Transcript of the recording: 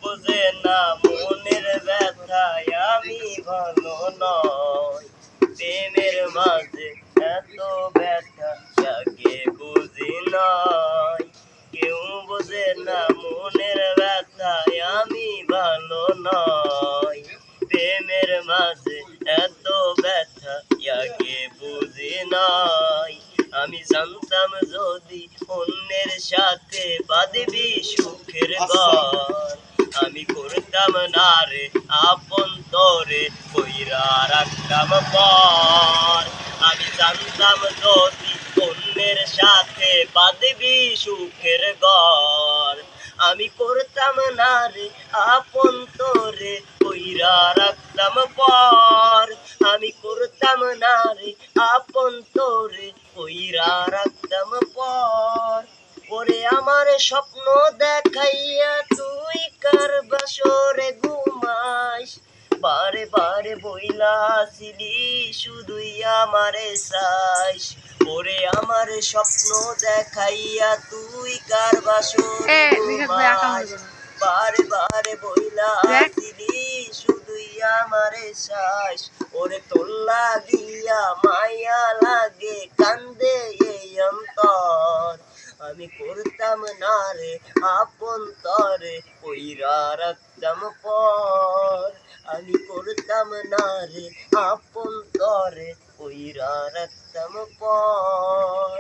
বোঝে না মনের ব্যথায় আমি ভালো নয়। প্রেমের মাঝে এত ব্যথা যাকে বুঝি নাই। কেউ বোঝে না মনের ব্যথায় আমি ভালো নয়। প্রেমের মাঝে এত ব্যথা যাকে বুঝি নাই। আমি জানতাম যদি অন্যের সাথে বাঁধবি সুখের ঘর, আমি করতাম না রে আপন তরে কইরা রাখতাম পর। আমি জানতাম যদি অন্যের সাথে বাঁধবি সুখের ঘর, আমি করতাম না রে আপন তরে কইরা রাখতাম পর। আমি করতাম না রে আপন তরে কইরা রাখতাম পর। ওরে আমার স্বপ্ন দেখাইয়া তুই কার বাসরে ঘুমাস, বারে বারে বইলাছিলি শুধুই আমারে চাস। ওরে আমার স্বপ্ন দেখাইয়া তুই কার বাসরে ঘুমাস, বারে বারে বইলাছিলি শুধুই আমারে চাস। ওরে তোর লাগিয়া মায়া লাগে কান্দে এই অন্তর, আমি করতাম না রে আপন তরে কইরা রাখতাম পর। আমি করতাম না রে আপন তরে কইরা রাখতাম পর।